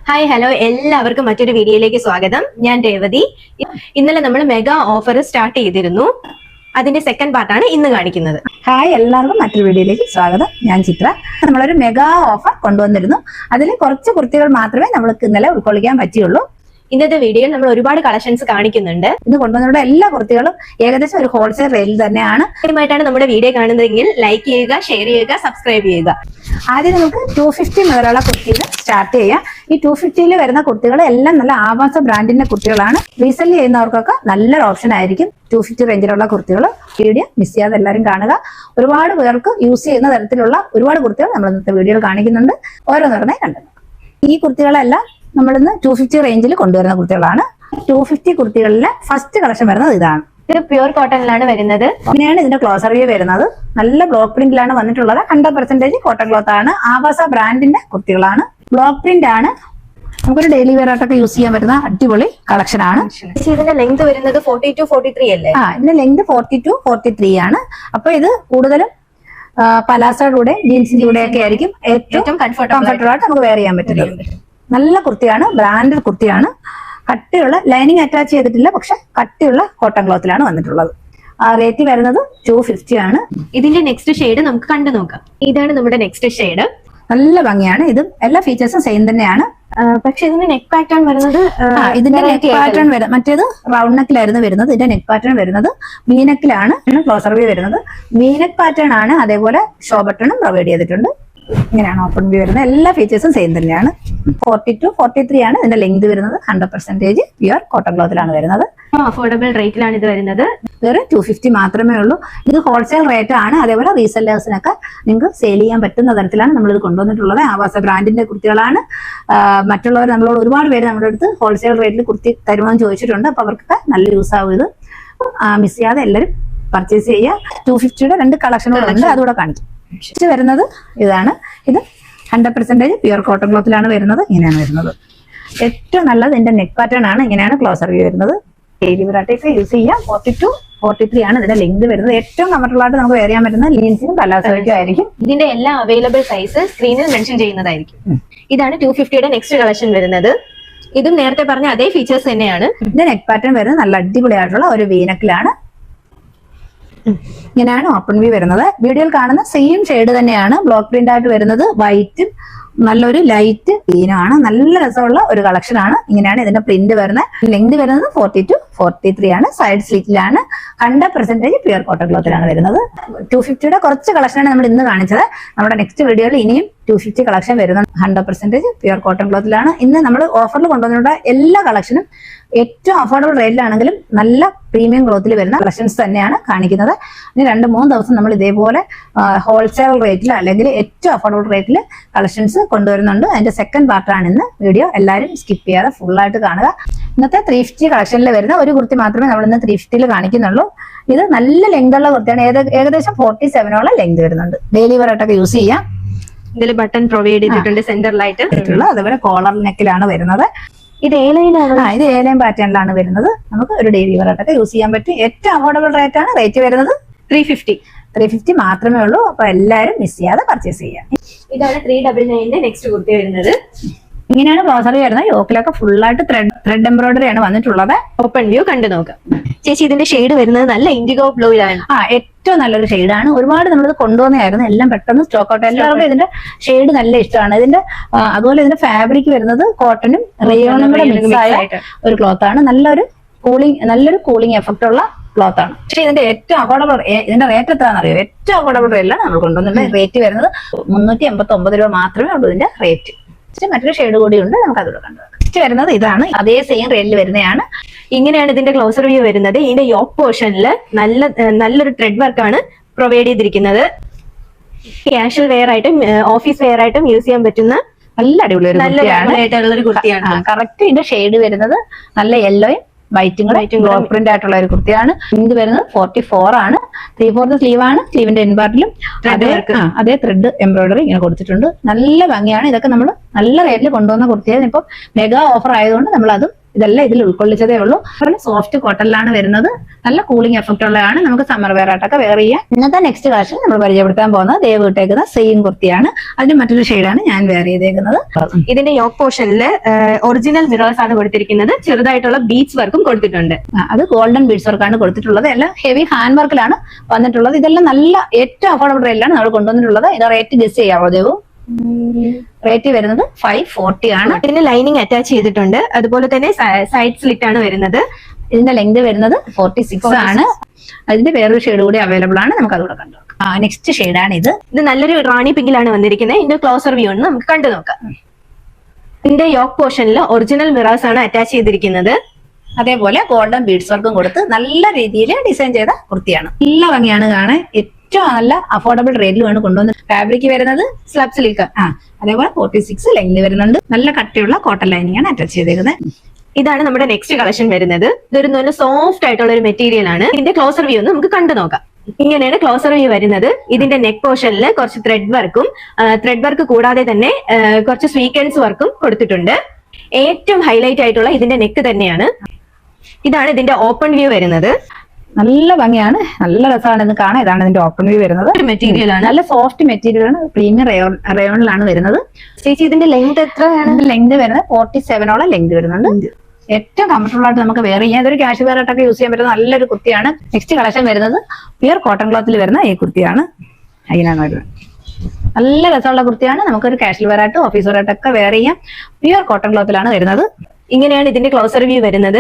Hi hello എല്ലാവർക്കും മറ്റൊരു വീഡിയോയിലേക്ക് സ്വാഗതം. ഞാൻ രേവതി. ഇന്നലെ നമ്മൾ മെഗാ ഓഫർ സ്റ്റാർട്ട് ചെയ്തിരുന്നു. അതിന്റെ സെക്കൻഡ് പാർട്ടാണ് ഇന്ന് കാണിക്കുന്നത്. ഹായ് എല്ലാവർക്കും മറ്റൊരു വീഡിയോയിലേക്ക് സ്വാഗതം. ഞാൻ ചിത്ര. നമ്മളൊരു മെഗാ ഓഫർ കൊണ്ടുവന്നിരുന്നു. അതിൽ കുറച്ച് കുർത്തികൾ മാത്രമേ നമ്മൾക്ക് ഇന്നലെ ഉൾക്കൊള്ളിക്കാൻ പറ്റിയുള്ളൂ. ഇന്നത്തെ വീഡിയോയിൽ നമ്മൾ ഒരുപാട് കളക്ഷൻസ് കാണിക്കുന്നുണ്ട്. ഇന്ന് കൊണ്ടുവന്നിട്ടുള്ള എല്ലാ കുർത്തികളും ഏകദേശം ഒരു ഹോൾസെയിൽ റേറ്റിൽ തന്നെയാണ്. ആദ്യമായിട്ടാണ് നമ്മുടെ വീഡിയോ കാണുന്നതെങ്കിൽ ലൈക്ക് ചെയ്യുക, ഷെയർ ചെയ്യുക, സബ്സ്ക്രൈബ് ചെയ്യുക. ആദ്യം നമുക്ക് 250 മുതലുള്ള കുർത്തിയിൽ സ്റ്റാർട്ട് ചെയ്യാം. ഈ 250 വരുന്ന കുർത്തികൾ എല്ലാം നല്ല ആവാസ ബ്രാൻഡിന്റെ കുർത്തികളാണ്. റീസെല് ചെയ്യുന്നവർക്കൊക്കെ നല്ലൊരു ഓപ്ഷൻ ആയിരിക്കും 250 റേഞ്ചിലുള്ള കുർത്തികൾ. വീഡിയോ മിസ് ചെയ്യാതെ എല്ലാവരും കാണുക. ഒരുപാട് പേർക്ക് യൂസ് ചെയ്യുന്ന തരത്തിലുള്ള ഒരുപാട് കുർത്തികൾ നമ്മൾ ഇന്നത്തെ വീഡിയോയിൽ കാണിക്കുന്നുണ്ട്. ഓരോന്നോരോന്നെ കണ്ടത്. ഈ കുർത്തികളെല്ലാം നമ്മളിന്ന് 250 റേഞ്ചിൽ കൊണ്ടുവരുന്ന കുർത്തികളാണ്. 250 കുർത്തികളിലെ ഫസ്റ്റ് കളക്ഷൻ വരുന്നത് ഇതാണ്. ഇത് പ്യൂർ കോട്ടണിലാണ് വരുന്നത്. ഇങ്ങനെയാണ് ഇതിന്റെ ക്ലോസർ വ്യൂ വരുന്നത്. നല്ല ബ്ലോക്ക് പ്രിന്റിലാണ് വന്നിട്ടുള്ളത്. 100% കോട്ടൺ ക്ലോത്ത് ആണ്. ആവാസ ബ്രാൻഡിന്റെ കുർത്തികളാണ്. ബ്ലോക്ക് പ്രിന്റ് ആണ്. നമുക്കൊരു ഡെയിലി വെയർ ആയിട്ടൊക്കെ യൂസ് ചെയ്യാൻ പറ്റുന്ന അടിപൊളി കളക്ഷൻ ആണ്. ഇതിന്റെ ലെങ്ത് വരുന്നത് 42-43 അല്ലേ? ഇതിന്റെ ലെങ്ത് 42-43 ആണ്. അപ്പൊ ഇത് കൂടുതലും പലാസയുടെ കൂടെ ജീൻസിന്റെ കൂടെ ഒക്കെ ആയിരിക്കും ഏറ്റവും കംഫർട്ടബിൾ ആയിട്ട് നമുക്ക് വെയർ ചെയ്യാൻ പറ്റുന്നത്. നല്ല കുർത്തിയാണ്. ബ്രാൻഡഡ് കുർത്തിയാണ്. കട്ടിയുള്ള ലൈനിങ് അറ്റാച്ച് ചെയ്തിട്ടില്ല, പക്ഷെ കട്ടിയുള്ള കോട്ടൺ ക്ലോത്തിലാണ് വന്നിട്ടുള്ളത്. റേറ്റ് വരുന്നത് 250 ആണ്. ഇതിന്റെ നെക്സ്റ്റ് ഷെയ്ഡ് നമുക്ക് കണ്ടു നോക്കാം. ഇതാണ് നമ്മുടെ നെക്സ്റ്റ് ഷെയ്ഡ്. നല്ല ഭംഗിയാണ്. ഇതും എല്ലാ ഫീച്ചേഴ്സും സെയിം തന്നെയാണ്. പക്ഷെ ഇതിന്റെ നെക്ക് പാറ്റേൺ വരുന്നത് ഇതിന്റെ നെക്ക് പാറ്റേൺ മറ്റേത് റൗണ്ട് നെക്കിലായിരുന്നു വരുന്നത്. ഇതിന്റെ നെക്ക് പാറ്റേൺ വരുന്നത് വീനെക്കിലാണ്. ക്ലോസർ വ്യൂ വരുന്നത് വീനെക്ക് പാറ്റേൺ ആണ്. അതേപോലെ ഷോ ബട്ടണും പ്രൊവൈഡ് ചെയ്തിട്ടുണ്ട്. ഇങ്ങനെയാണ് ഓപ്പൺ വ്യൂ വരുന്നത്. എല്ലാ ഫീച്ചേഴ്സും സെയിം തന്നെയാണ്. 42-43 ആണ് ഇതിന്റെ ലെങ്ത് വരുന്നത്. 100% പ്യുവർ കോട്ടൺ ക്ലോത്തിലാണ് വരുന്നത്. അഫോർഡബിൾ റേറ്റിലാണ് ഇത് വരുന്നത്. വേറെ 250 മാത്രമേ ഉള്ളൂ. ഇത് ഹോൾസെയിൽ റേറ്റ് ആണ്. അതേപോലെ റീസെല്ലേഴ്സിനൊക്കെ നിങ്ങൾക്ക് സെയിൽ ചെയ്യാൻ പറ്റുന്ന തരത്തിലാണ് നമ്മളിത് കൊണ്ടുവന്നിട്ടുള്ളത്. ആവാസ ബ്രാൻഡിന്റെ കുർത്തികളാണ്. മറ്റുള്ളവർ നമ്മളോട് ഒരുപാട് പേര് നമ്മുടെ അടുത്ത് ഹോൾസെയിൽ റേറ്റിൽ കുർത്തി തരുമെന്ന് ചോദിച്ചിട്ടുണ്ട്. അപ്പൊ അവർക്കൊക്കെ നല്ല യൂസ് ആവും. ഇത് മിസ് ചെയ്യാതെ എല്ലാവരും പർച്ചേസ് ചെയ്യുക. 250യുടെ 2 കളക്ഷനുകളുണ്ട്, അതുകൂടെ കാണിക്കും. വരുന്നത് ഇതാണ്. ഇത് 100% പ്യുവർ കോട്ടൺ ക്ലോത്തിലാണ് വരുന്നത്. ഇങ്ങനെയാണ് വരുന്നത്. ഏറ്റവും നല്ലത് ഇതിന്റെ നെക്ക് പാറ്റേൺ ആണ്. ഇങ്ങനെയാണ് ക്ലോസർ വ്യൂ വരുന്നത്. ഡെയിലി വെറൈറ്റീസ് യൂസ് ചെയ്യാം. 42-43 ആണ് ഇതിന്റെ ലെങ്ത് വരുന്നത്. ഏറ്റവും കംഫർട്ടബിൾ ആയിട്ട് നമുക്ക് വെയർ ചെയ്യാൻ പറ്റുന്ന ജീൻസിനും പലാസോയ്ക്കും ആയിരിക്കും. ഇതിന്റെ എല്ലാ അവൈലബിൾ സൈസ് സ്ക്രീനിൽ മെൻഷൻ ചെയ്യുന്നതായിരിക്കും. ഇതാണ് 250യുടെ നെക്സ്റ്റ് കളക്ഷൻ വരുന്നത്. ഇതും നേരത്തെ പറഞ്ഞ അതേ ഫീച്ചേഴ്സ് തന്നെയാണ്. ഇതിന്റെ നെക്ക് പാറ്റേൺ വരുന്നത് നല്ല അടിപൊളിയായിട്ടുള്ള ഒരു വീനക്കിലാണ്. ഇങ്ങനെയാണ് ഓപ്പൺ വ്യൂ വരുന്നത്. വീഡിയോയിൽ കാണുന്ന സെയിം ഷെയ്ഡ് തന്നെയാണ്. ബ്ലോക്ക് പ്രിന്റ് ആയിട്ട് വരുന്നത് വൈറ്റും നല്ലൊരു ലൈറ്റ് ഗ്രീനാണ്. നല്ല രസമുള്ള ഒരു കളക്ഷൻ ആണ്. ഇങ്ങനെയാണ് ഇതിന്റെ പ്രിന്റ് വരുന്നത്. ലെങ്ത് വരുന്നത് 42-43 ആണ്. സൈഡ് സ്ലിറ്റിലാണ്. 100% പ്യുവർ കോട്ടൺ ക്ലോത്തിലാണ് വരുന്നത്. 250യുടെ കുറച്ച് കളക്ഷനാണ് നമ്മൾ ഇന്ന് കാണിച്ചത്. നമ്മുടെ നെക്സ്റ്റ് വീഡിയോയിൽ ഇനിയും 250 കളക്ഷൻ വരുന്നത്. 100% പ്യുവർ കോട്ടൺ ക്ലോത്തിലാണ്. ഇന്ന് നമ്മൾ ഓഫറിൽ കൊണ്ടുവന്നിട്ടുള്ള എല്ലാ കളക്ഷനും ഏറ്റവും അഫോർഡബിൾ റേറ്റിലാണെങ്കിലും നല്ല പ്രീമിയം ക്ലോത്തിൽ വരുന്ന കളക്ഷൻസ് തന്നെയാണ് കാണിക്കുന്നത്. ഇനി 2-3 ദിവസം നമ്മൾ ഇതേപോലെ ഹോൾസെയിൽ റേറ്റിൽ അല്ലെങ്കിൽ ഏറ്റവും അഫോർഡബിൾ റേറ്റിൽ കളക്ഷൻസ് കൊണ്ടുവരുന്നുണ്ട്. അതിന്റെ സെക്കൻഡ് പാർട്ടാണ് ഇന്ന് വീഡിയോ. എല്ലാവരും സ്കിപ്പ് ചെയ്യാതെ ഫുള്ളായിട്ട് കാണുക. ഇന്നത്തെ 350 കളക്ഷനിൽ വരുന്ന ഒരു കുർത്തി മാത്രമേ നമ്മൾ ഇന്ന് 350ൽ കാണിക്കുന്നുള്ളൂ. ഇത് നല്ല ലെങ്ത് ഉള്ള കുർത്തിയാണ്. ഏകദേശം 47 ലെങ്ത് വരുന്നുണ്ട്. ഡെയിലി വെയർ ആയിട്ടൊക്കെ യൂസ് ചെയ്യാം. ഇതിൽ ബട്ടൺ പ്രൊവൈഡ് ചെയ്തിട്ടുണ്ട് സെന്ററിലായിട്ട്. അതുപോലെ കോളർ നെക്കിലാണ് വരുന്നത്. ഇത് ഇത് ഏലൈൻ പാറ്റേണിലാണ് വരുന്നത്. നമുക്ക് ഒരു ഡെയിലി വെയർ ആയിട്ടൊക്കെ യൂസ് ചെയ്യാൻ പറ്റും. ഏറ്റവും അഫോർഡബിൾ റേറ്റ് ആണ്. റേറ്റ് വരുന്നത് 350 മാത്രമേ ഉള്ളൂ. അപ്പൊ എല്ലാവരും മിസ് ചെയ്യാതെ പർച്ചേസ് ചെയ്യാം. ഇതാണ് 399ന്റെ നെക്സ്റ്റ് കുർത്തി വരുന്നത്. ഇങ്ങനെയാണ് ക്ലോസർ വരുന്നത്. യോക്കിലൊക്കെ ഫുള്ളായിട്ട് ത്രെഡ് എംബ്രോയിഡറി ആണ് വന്നിട്ടുള്ളത്. ഓപ്പൺ വ്യൂ കണ്ടു നോക്കാം. ചേച്ചി ഇതിന്റെ ഷെയ്ഡ് വരുന്നത് നല്ല ഇൻഡിഗോ ബ്ലൂയിലാണ്. ഏറ്റവും നല്ലൊരു ഷെയ്ഡാണ്. ഒരുപാട് നമ്മളിത് കൊണ്ടുവന്നായിരുന്നു. എല്ലാം പെട്ടെന്ന് സ്റ്റോക്ക് ഔട്ട്. എല്ലാവർക്കും ഇതിന്റെ ഷെയ്ഡ് നല്ല ഇഷ്ടമാണ്. ഇതിന്റെ അതുപോലെ ഇതിന്റെ ഫാബ്രിക് വരുന്നത് കോട്ടണും റയോണും കൂടെ മിക്സ് ആയ ഒരു ക്ലോത്ത് ആണ്. നല്ലൊരു കൂളിംഗ് എഫക്റ്റ് ഉള്ള ക്ലോത്ത് ആണ്. പക്ഷെ ഇതിന്റെ ഏറ്റവും അഫോർഡബിൾ ഇതിന്റെ റേറ്റ് എത്രയാണെന്നറിയോ? ഏറ്റവും അഫോർഡബിൾ റേറ്റിലാണ് നമ്മൾ കൊണ്ടുവന്നിട്ടുള്ളത്. റേറ്റ് വരുന്നത് 389 രൂപ മാത്രമേ ഉള്ളൂ ഇതിന്റെ റേറ്റ്. മറ്റൊരു ഷെയ്ഡ് കൂടി ഉണ്ട്. നമുക്ക് അതുകൂടെ കണ്ടു. വരുന്നത് ഇതാണ്. അതേ സെയിം റേറ്റിൽ വരുന്നതാണ്. ഇങ്ങനെയാണ് ഇതിന്റെ ക്ലോസർ വ്യൂ വരുന്നത്. ഇതിന്റെ യോക്ക് പോർഷനിൽ നല്ലൊരു ത്രെഡ് വർക്കാണ് പ്രൊവൈഡ് ചെയ്തിരിക്കുന്നത്. കാഷ്വൽ വെയർ ആയിട്ടും ഓഫീസ് വെയർ ആയിട്ടും യൂസ് ചെയ്യാൻ പറ്റുന്ന നല്ല അടിപൊളി ഒരു കുർത്തിയാണ്. കറക്റ്റ് ഇതിന്റെ ഷെയ്ഡ് വരുന്നത് നല്ല യെല്ലോയും വൈറ്റും ബ്ലോക്ക് പ്രിന്റ് ആയിട്ടുള്ള ഒരു കുർത്തിയാണ്. ഇത് വരുന്നത് 44 ആണ്. 3/4 സ്ലീവ് ആണ്. സ്ലീവിന്റെ എൻപാർട്ടിലും അതേ ത്രെഡ് എംബ്രോയിഡറി ഇങ്ങനെ കൊടുത്തിട്ടുണ്ട്. നല്ല ഭംഗിയാണ്. ഇതൊക്കെ നമ്മൾ നല്ല റേറ്റിൽ കൊണ്ടുവന്ന കുർത്തിയാണ്. ഇപ്പം മെഗാ ഓഫർ ആയതുകൊണ്ട് നമ്മൾ അതും ഇതെല്ലാം ഇതിൽ ഉൾക്കൊള്ളിച്ചതേ ഉള്ളൂ. സോഫ്റ്റ് കോട്ടണിലാണ് വരുന്നത്. നല്ല കൂളിംഗ് എഫക്റ്റ് ഉള്ളതാണ്. നമുക്ക് സമ്മർ വെയർ ആയിട്ടൊക്കെ വെയർ ചെയ്യാം. ഇന്നത്തെ നെക്സ്റ്റ് കളക്ഷൻ നമ്മൾ പരിചയപ്പെടുത്താൻ പോകുന്നത് ദേവ് ഇട്ടേക്കുന്ന സെയിം കുർത്തിയാണ്. അതിന്റെ മറ്റൊരു ഷെയ്ഡാണ് ഞാൻ വെയർ ചെയ്തേക്കുന്നത്. ഇതിന്റെ യോക്ക് പോർഷനിൽ ഒറിജിനൽ മിറേഴ്സ് ആണ് കൊടുത്തിരിക്കുന്നത്. ചെറുതായിട്ടുള്ള ബീഡ്സ് വർക്കും കൊടുത്തിട്ടുണ്ട്. അത് ഗോൾഡൻ ബീഡ്സ് വർക്കാണ് കൊടുത്തിട്ടുള്ളത്. എല്ലാം ഹെവി ഹാൻഡ് വർക്കിലാണ് വന്നിട്ടുള്ളത്. ഇതെല്ലാം നല്ല ഏറ്റവും അഫോർഡബിൾ റേറ്റിലാണ് നമ്മൾ കൊണ്ടുവന്നിട്ടുള്ളത്. ഇത് റേറ്റ് ഗസ് ചെയ്യാവോ ദേവു? റേറ്റ് വരുന്നത് 540 ആണ്. ഇതിന് ലൈനിങ് അറ്റാച്ച് ചെയ്തിട്ടുണ്ട്. അതുപോലെ തന്നെ സൈഡ് സ്ലിറ്റ് ആണ് വരുന്നത്. ഇതിന്റെ ലെങ്ത് വരുന്നത് 46 ആണ്. അതിന്റെ വേറൊരു ഷെയ്ഡ് കൂടി അവൈലബിൾ ആണ്. നമുക്ക് അതുകൂടെ കണ്ടു നോക്കാം. നെക്സ്റ്റ് ഷെയ്ഡാണ് ഇത്. ഇത് നല്ലൊരു റാണി പിങ്കിലാണ് വന്നിരിക്കുന്നത്. ഇതിന്റെ ക്ലോസർ വ്യൂ ആണ് നമുക്ക് കണ്ടു നോക്കാം. ഇതിന്റെ യോക്ക് പോർഷനിൽ ഒറിജിനൽ മിറേഴ്സ് ആണ് അറ്റാച്ച് ചെയ്തിരിക്കുന്നത്. അതേപോലെ ഗോൾഡൻ ബീഡ്സ് വർക്കും കൊടുത്ത് നല്ല രീതിയിൽ ഡിസൈൻ ചെയ്ത കുർത്തിയാണ്. നല്ല ഭംഗിയാണ് കാണാൻ. ഏറ്റവും നല്ല അഫോർഡബിൾ റേറ്റിലുമാണ് കൊണ്ടുവന്നത്. ഫാബ്രിക് വരുന്നത് സ്ലബ് സിൽക്ക്. അതേപോലെ 46 ലെങ്ത് വരുന്നുണ്ട്. നല്ല കട്ടിയുള്ള കോട്ടൺ ലൈനിങ് ആണ് അറ്റാച്ച് ചെയ്തേക്കുന്നത്. ഇതാണ് നമ്മുടെ നെക്സ്റ്റ് കളക്ഷൻ വരുന്നത്. ഇതൊരു നല്ല സോഫ്റ്റ് ആയിട്ടുള്ള ഒരു മെറ്റീരിയൽ ആണ്. ഇതിന്റെ ക്ലോസർ വ്യൂ ഒന്ന് നമുക്ക് കണ്ടു നോക്കാം. ഇങ്ങനെയാണ് ക്ലോസർ വ്യൂ വരുന്നത്. ഇതിന്റെ നെക്ക് പോർഷനിൽ കുറച്ച് ത്രെഡ് വർക്ക് കൂടാതെ തന്നെ കുറച്ച് സ്വീക്വൻസ് വർക്കും കൊടുത്തിട്ടുണ്ട്. ഏറ്റവും ഹൈലൈറ്റ് ആയിട്ടുള്ള ഇതിന്റെ നെക്ക് തന്നെയാണ്. ഇതാണ് ഇതിന്റെ ഓപ്പൺ വ്യൂ വരുന്നത്. നല്ല ഭംഗിയാണ്. നല്ല രസമാണ് ഇത് കാണാൻ. ഇതാണ് ഇതിന്റെ ഓപ്പൺ വ്യൂ വരുന്നത്. ഒരു മെറ്റീരിയൽ ആണ്. നല്ല സോഫ്റ്റ് മെറ്റീരിയൽ ആണ്. പ്രീമിയം റയോണിലാണ് വരുന്നത്. ചേച്ചി ഇതിന്റെ ലെങ്ത് എത്രയാണ്? ലെങ്ത് വരുന്നത് 47ഓളം ലെങ്ത് വരുന്നുണ്ട്. ഏറ്റവും കംഫർട്ടബിൾ ആയിട്ട് നമുക്ക് വെയർ ചെയ്യാം. ഇതൊരു കാഷ്വൽ വെയർ ആയിട്ടൊക്കെ യൂസ് ചെയ്യാൻ പറ്റുന്ന നല്ലൊരു കുർത്തിയാണ്. നെക്സ്റ്റ് കളക്ഷൻ വരുന്നത് പ്യുർ കോട്ടൺ ക്ലോത്തിൽ വരുന്ന ഈ കുർത്തിയാണ്. അതിനാണ് വരുന്നത്. നല്ല രസമുള്ള കുർത്തിയാണ്. നമുക്കൊരു കാഷ്വൽ വെയർ ആയിട്ട് ഓഫീസ് വെയർ ആയിട്ടൊക്കെ വെയർ ചെയ്യാം. പ്യുർ കോട്ടൺ ക്ലോത്തിലാണ് വരുന്നത്. ഇങ്ങനെയാണ് ഇതിന്റെ ക്ലോസർ വ്യൂ വരുന്നത്.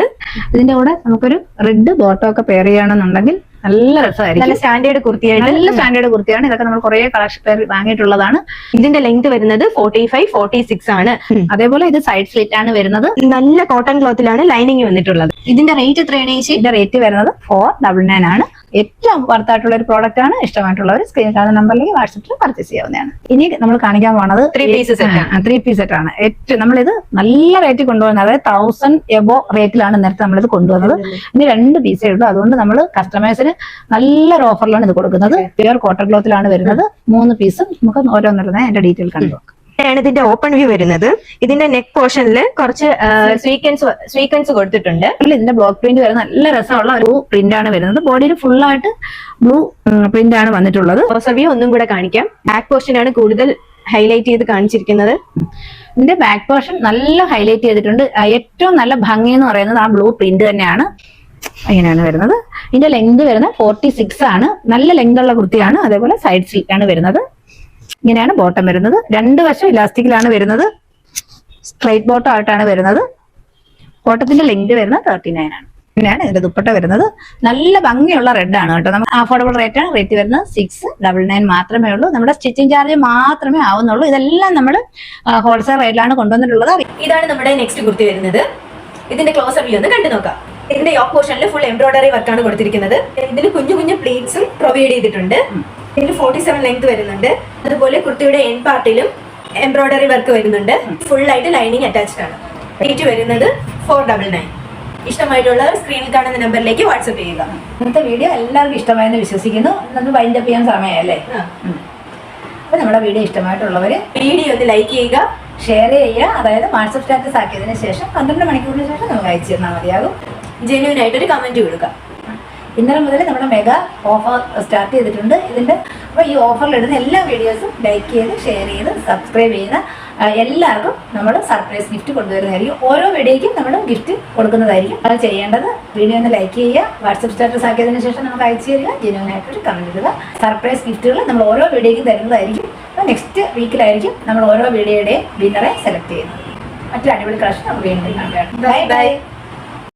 ഇതിന്റെ കൂടെ നമുക്കൊരു റെഡ് ബോട്ടം ഒക്കെ പെയർ ചെയ്യുകയാണെന്നുണ്ടെങ്കിൽ നല്ല രസമായിരിക്കും. നല്ല സ്റ്റാൻഡേർഡ് കുർത്തിയാണ്. നല്ല സ്റ്റാൻഡേർഡ് കുർത്തിയാണ്. ഇതൊക്കെ നമ്മൾ കുറെ കളക്ഷൻ പേർ വാങ്ങിയിട്ടുള്ളതാണ്. ഇതിന്റെ ലെങ്ത് വരുന്നത് 45-46 ആണ്. അതേപോലെ ഇത് സൈഡ് സ്ലിറ്റ് ആണ് വരുന്നത്. നല്ല കോട്ടൺ ക്ലോത്തിലാണ് ലൈനിങ് വന്നിട്ടുള്ളത്. ഇതിന്റെ റേറ്റ് എത്രയാണ് ചേച്ചി? ഇതിന്റെ റേറ്റ് വരുന്നത് 499 ആണ്. ഏറ്റവും വർത്തായിട്ടുള്ള ഒരു പ്രോഡക്റ്റ് ആണ്. ഇഷ്ടമായിട്ടുള്ളവർ സ്ക്രീൻ കാണുന്ന നമ്പറിലേക്ക് വാട്സപ്പിൽ പർച്ചേസ് ചെയ്യാവുന്നതാണ്. ഇനി നമ്മൾ കാണിക്കാൻ പോകുന്നത് 3 പീസ് സെറ്റ് ആണ്. ഏറ്റവും നമ്മളിത് നല്ല റേറ്റ് കൊണ്ടുവന്നത്, അതായത് 1000 എബോ റേറ്റിലാണ് നേരത്തെ നമ്മളിത് കൊണ്ടുവന്നത്. ഇനി 2 പീസേ ഉള്ളൂ. അതുകൊണ്ട് നമ്മൾ കസ്റ്റമേഴ്സിന് നല്ലൊരു ഓഫറിലാണ് ഇത് കൊടുക്കുന്നത്. പ്യുർ കോട്ടൺ ക്ലോത്തിലാണ് വരുന്നത്. 3 പീസും നമുക്ക് ഓരോന്നിരുന്ന എന്റെ ഡീറ്റെയിൽ കണ്ടു നോക്കാം. ഇതിന്റെ ഓപ്പൺ വ്യൂ വരുന്നത്. ഇതിന്റെ നെക്ക് പോർഷനിൽ കുറച്ച് സ്വീക്വൻസ് കൊടുത്തിട്ടുണ്ട്. ഇതിന്റെ ബ്ലോക്ക് പ്രിന്റ് വരുന്ന നല്ല രസമുള്ള ഒരു പ്രിന്റ് ആണ് വരുന്നത്. ബോഡിയിൽ ഫുൾ ആയിട്ട് ബ്ലൂ പ്രിന്റ് ആണ് വന്നിട്ടുള്ളത്. ക്ലോസർ വ്യൂ ഒന്നും കൂടെ കാണിക്കാം. ബാക്ക് പോർഷൻ ആണ് കൂടുതൽ ഹൈലൈറ്റ് ചെയ്ത് കാണിച്ചിരിക്കുന്നത്. ഇതിന്റെ ബാക്ക് പോർഷൻ നല്ല ഹൈലൈറ്റ് ചെയ്തിട്ടുണ്ട്. ഏറ്റവും നല്ല ഭംഗി എന്ന് പറയുന്നത് ആ ബ്ലൂ പ്രിന്റ് തന്നെയാണ്. അങ്ങനെയാണ് വരുന്നത്. ഇതിന്റെ ലെങ്ത് വരുന്നത് 46 ആണ്. നല്ല ലെങ്ത് ഉള്ള കുർത്തിയാണ്. അതേപോലെ സൈഡ് സ്ലിറ്റ് ആണ് വരുന്നത്. ഇങ്ങനെയാണ് ബോട്ടം വരുന്നത്. 2 വശം ഇലാസ്റ്റിക്കിലാണ് വരുന്നത്. സ്ട്രൈറ്റ് ബോട്ടം ആയിട്ടാണ് വരുന്നത്. ബോട്ടത്തിന്റെ ലെങ്ത് വരുന്നത് 39 ആണ്. ഇങ്ങനെയാണ് ഇതിന്റെ ദുപ്പട്ട വരുന്നത്. നല്ല ഭംഗിയുള്ള റെഡ് ആണ് കേട്ടോ. നമുക്ക് അഫോർഡബിൾ റേറ്റ് ആണ്. റേറ്റ് വരുന്നത് 699 മാത്രമേ ഉള്ളൂ. നമ്മുടെ സ്റ്റിച്ചിങ് ചാർജ് മാത്രമേ ആവുന്നുള്ളൂ. ഇതെല്ലാം നമ്മൾ ഹോൾസെയിൽ റേറ്റിലാണ് കൊണ്ടുവന്നിട്ടുള്ളത്. ഇതാണ് നമ്മുടെ നെക്സ്റ്റ് കുർത്തി വരുന്നത്. ഇതിന്റെ ക്ലോസർ വ്യൂ ഒന്ന് കണ്ടു നോക്കാം. ഇതിന്റെ യോക്ക് പോർഷനിൽ ഫുൾ എംബ്രോയിഡറി വർക്കാണ് കൊടുത്തിരിക്കുന്നത്. ഇതിന് കുഞ്ഞു കുഞ്ഞു പ്ലീറ്റ്സും പ്രൊവൈഡ് ചെയ്തിട്ടുണ്ട്. ഇതിന് 47 ലെങ്ത് വരുന്നുണ്ട്. അതുപോലെ കുർത്തിയുടെ എൻ പാർട്ടിലും എംബ്രോയിഡറി വർക്ക് വരുന്നുണ്ട്. ഫുൾ ആയിട്ട് ലൈനിങ് അറ്റാച്ച്ഡ് ആണ്. റേറ്റ് വരുന്നത് 499. ഇഷ്ടമായിട്ടുള്ള സ്ക്രീനിൽ കാണുന്ന നമ്പറിലേക്ക് വാട്സ്ആപ്പ് ചെയ്യുക. ഇന്നത്തെ വീഡിയോ എല്ലാവർക്കും ഇഷ്ടമായെന്ന് വിശ്വസിക്കുന്നു. നമുക്ക് വൈൻഡപ്പ് ചെയ്യാൻ സമയമല്ലേ? അപ്പൊ നമ്മുടെ വീഡിയോ ഇഷ്ടമായിട്ടുള്ളവര് വീഡിയോ ഒന്ന് ലൈക്ക് ചെയ്യുക, ഷെയർ ചെയ്യുക. അതായത് വാട്സ്ആപ്പ് സ്റ്റാറ്റസ് ആക്കിയതിനു ശേഷം 12 മണിക്കൂറിന് ശേഷം നമുക്ക് അയച്ചു തന്നാൽ മതിയാകും. ജെന്യൂൻ ആയിട്ടൊരു കമന്റ് കൊടുക്കുക. ഇന്നലെ മുതൽ നമ്മുടെ മെഗാ ഓഫർ സ്റ്റാർട്ട് ചെയ്തിട്ടുണ്ട്. അപ്പോൾ ഈ ഓഫറിൽ ഇടുന്ന എല്ലാ വീഡിയോസും ലൈക്ക് ചെയ്ത് ഷെയർ ചെയ്ത് സബ്സ്ക്രൈബ് ചെയ്യുന്ന എല്ലാവർക്കും നമ്മൾ സർപ്രൈസ് ഗിഫ്റ്റ് കൊണ്ടുവരുന്നതായിരിക്കും. ഓരോ വീഡിയോയ്ക്കും നമ്മൾ ഗിഫ്റ്റ് കൊടുക്കുന്നതായിരിക്കും. അത് ചെയ്യേണ്ടത് വീഡിയോ ഒന്ന് ലൈക്ക് ചെയ്യുക, വാട്സപ്പ് സ്റ്റാറ്റസ് ആക്കിയതിനു ശേഷം നമുക്ക് അയച്ചു തരിക, ജെന്യൂൻ ആയിട്ടൊരു കമന്റ് ഇടുക. സർപ്രൈസ് ഗിഫ്റ്റുകൾ നമ്മൾ ഓരോ വീഡിയോയ്ക്കും തരുന്നതായിരിക്കും. അപ്പോൾ നെക്സ്റ്റ് വീക്കിലായിരിക്കും നമ്മൾ ഓരോ വീഡിയോയുടെയും വിന്നറെ സെലക്ട് ചെയ്യുന്നത്. മറ്റൊരു അടിപൊളി കളക്ഷൻ നമുക്ക് വീണ്ടും കാണുകയാണ്. Bye bye.